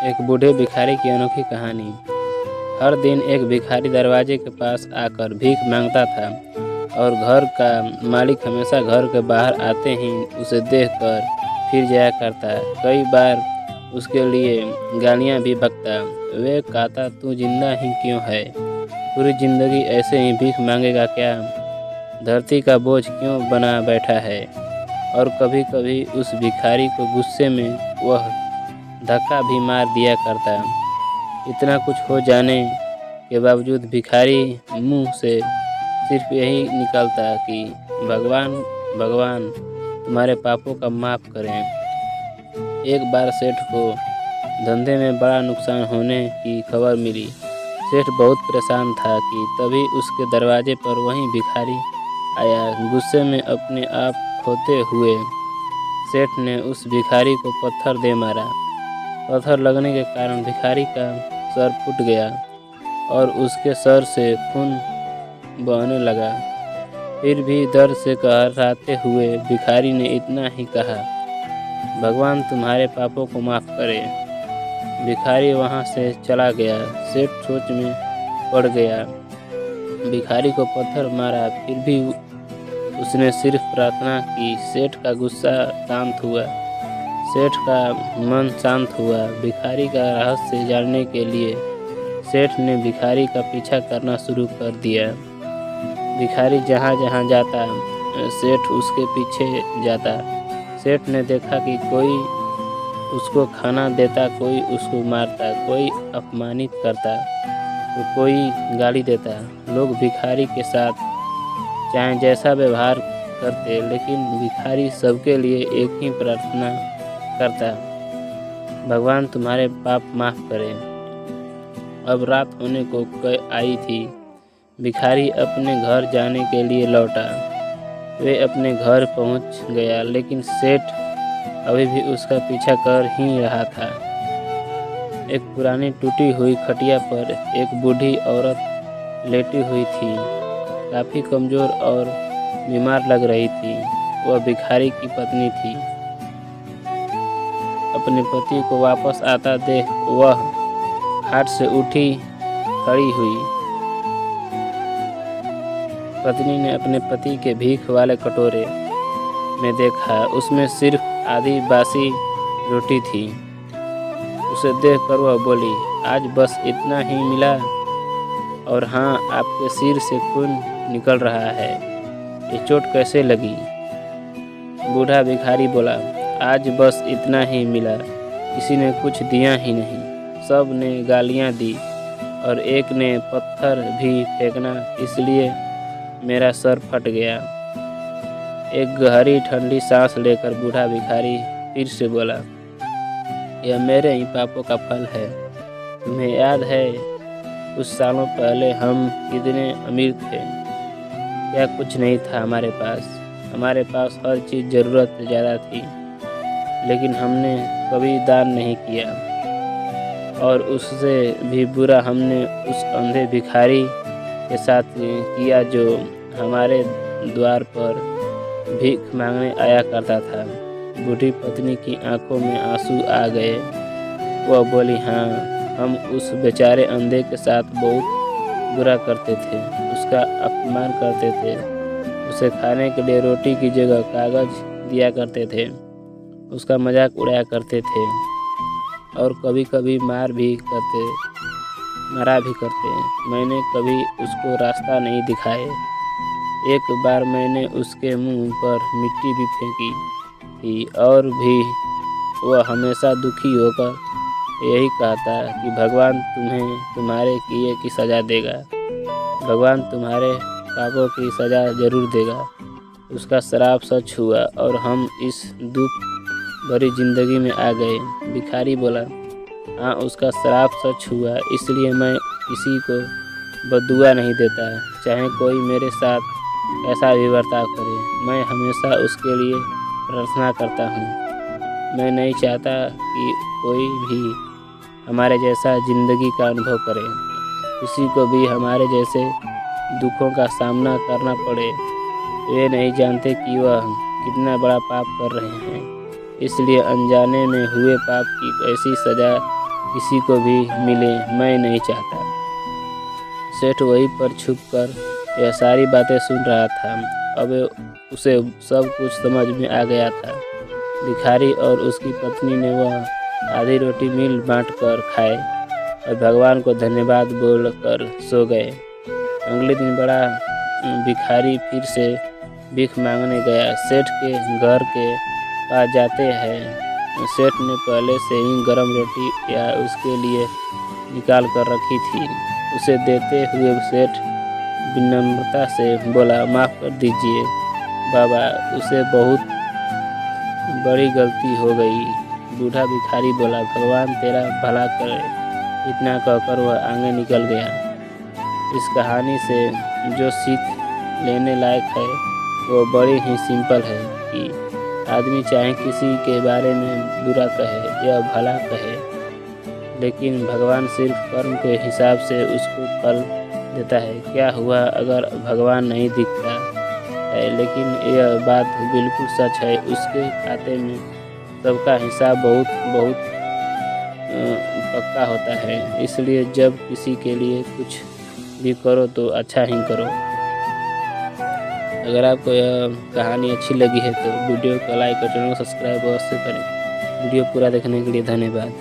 एक बूढ़े भिखारी की अनोखी कहानी। हर दिन एक भिखारी दरवाजे के पास आकर भीख मांगता था और घर का मालिक हमेशा घर के बाहर आते ही उसे देखकर फिर जाया करता। कई बार उसके लिए गालियां भी बकता। वे कहता, तू जिंदा ही क्यों है? पूरी जिंदगी ऐसे ही भीख मांगेगा क्या? धरती का बोझ क्यों बना बैठा है? और कभी कभी उस भिखारी को गुस्से में वह धक्का भी मार दिया करता। इतना कुछ हो जाने के बावजूद भिखारी मुंह से सिर्फ यही निकलता कि भगवान भगवान तुम्हारे पापों का माफ़ करें। एक बार सेठ को धंधे में बड़ा नुकसान होने की खबर मिली। सेठ बहुत परेशान था कि तभी उसके दरवाजे पर वही भिखारी आया। गुस्से में अपने आप खोते हुए सेठ ने उस भिखारी को पत्थर दे मारा। पत्थर लगने के कारण भिखारी का सर फूट गया और उसके सर से खून बहने लगा। फिर भी दर्द से कहराते हुए भिखारी ने इतना ही कहा, भगवान तुम्हारे पापों को माफ़ करे। भिखारी वहाँ से चला गया। सेठ सोच में पड़ गया। भिखारी को पत्थर मारा, फिर भी उसने सिर्फ प्रार्थना की। सेठ का गुस्सा शांत हुआ। सेठ का मन शांत हुआ। भिखारी का रहस्य जानने के लिए सेठ ने भिखारी का पीछा करना शुरू कर दिया। भिखारी जहाँ जहाँ जाता सेठ उसके पीछे जाता। सेठ ने देखा कि कोई उसको खाना देता, कोई उसको मारता, कोई अपमानित करता तो कोई गाली देता। लोग भिखारी के साथ चाहे जैसा व्यवहार करते, लेकिन भिखारी सबके लिए एक ही प्रार्थना करता, भगवान तुम्हारे पाप माफ़ करें। अब रात होने को आई थी। भिखारी अपने घर जाने के लिए लौटा। वे अपने घर पहुंच गया, लेकिन सेठ अभी भी उसका पीछा कर ही रहा था। एक पुरानी टूटी हुई खटिया पर एक बूढ़ी औरत लेटी हुई थी। काफ़ी कमज़ोर और बीमार लग रही थी। वह भिखारी की पत्नी थी। अपने पति को वापस आता देख वह खाट से उठी खड़ी हुई। पत्नी ने अपने पति के भीख वाले कटोरे में देखा, उसमें सिर्फ आधी बासी रोटी थी। उसे देखकर वह बोली, आज बस इतना ही मिला? और हाँ, आपके सिर से खून निकल रहा है, ये चोट कैसे लगी? बूढ़ा भिखारी बोला, आज बस इतना ही मिला, किसी ने कुछ दिया ही नहीं। सब ने गालियाँ दी और एक ने पत्थर भी फेंकना, इसलिए मेरा सर फट गया। एक गहरी ठंडी सांस लेकर बूढ़ा भिखारी फिर से बोला, यह मेरे ही पापों का फल है। तुम्हें याद है कुछ सालों पहले हम कितने अमीर थे? क्या कुछ नहीं था हमारे पास। हमारे पास हर चीज़ ज़रूरत से ज़्यादा थी, लेकिन हमने कभी दान नहीं किया। और उससे भी बुरा हमने उस अंधे भिखारी के साथ किया जो हमारे द्वार पर भीख मांगने आया करता था। बूढ़ी पत्नी की आंखों में आंसू आ गए। वह बोली, हाँ, हम उस बेचारे अंधे के साथ बहुत बुरा करते थे, उसका अपमान करते थे, उसे खाने के लिए रोटी की जगह कागज़ दिया करते थे, उसका मजाक उड़ाया करते थे और कभी कभी मारा भी करते। मैंने कभी उसको रास्ता नहीं दिखाए। एक बार मैंने उसके मुंह पर मिट्टी भी फेंकी थी और भी वह हमेशा दुखी होकर यही कहता कि भगवान तुम्हें तुम्हारे किए की सज़ा देगा, भगवान तुम्हारे पापों की सज़ा ज़रूर देगा। उसका श्राप सच हुआ और हम इस दुख भरी जिंदगी में आ गए। भिखारी बोला, हाँ, उसका श्राप सच हुआ, इसलिए मैं किसी को बद्दुआ नहीं देता, चाहे कोई मेरे साथ कैसा भी बर्ताव करे। मैं हमेशा उसके लिए प्रार्थना करता हूँ। मैं नहीं चाहता कि कोई भी हमारे जैसा ज़िंदगी का अनुभव करे, किसी को भी हमारे जैसे दुखों का सामना करना पड़े। वे नहीं जानते कि वह कितना बड़ा पाप कर रहे हैं, इसलिए अनजाने में हुए पाप की ऐसी सज़ा किसी को भी मिले मैं नहीं चाहता। सेठ वहीं पर छुपकर यह सारी बातें सुन रहा था। अब उसे सब कुछ समझ में आ गया था। भिखारी और उसकी पत्नी ने वह आधी रोटी मिल बांटकर खाए और भगवान को धन्यवाद बोलकर सो गए। अगले दिन बड़ा भिखारी फिर से भीख मांगने गया। सेठ के घर के पास जाते हैं। सेठ ने पहले से ही गरम रोटी या उसके लिए निकाल कर रखी थी। उसे देते हुए सेठ विनम्रता से बोला, माफ़ कर दीजिए बाबा, उसे बहुत बड़ी गलती हो गई। बूढ़ा भिखारी बोला, भगवान तेरा भला करे। इतना कहकर वह आगे निकल गया। इस कहानी से जो सीख लेने लायक है वो बड़ी ही सिंपल है कि आदमी चाहे किसी के बारे में बुरा कहे या भला कहे, लेकिन भगवान सिर्फ कर्म के हिसाब से उसको फल देता है। क्या हुआ अगर भगवान नहीं दिखता है, लेकिन यह बात बिल्कुल सच है, उसके खाते में सबका हिसाब बहुत पक्का होता है। इसलिए जब किसी के लिए कुछ भी करो तो अच्छा ही करो। अगर आपको यह कहानी अच्छी लगी है तो वीडियो को लाइक और चैनल को सब्सक्राइब अवश्य करें। वीडियो पूरा देखने के लिए धन्यवाद।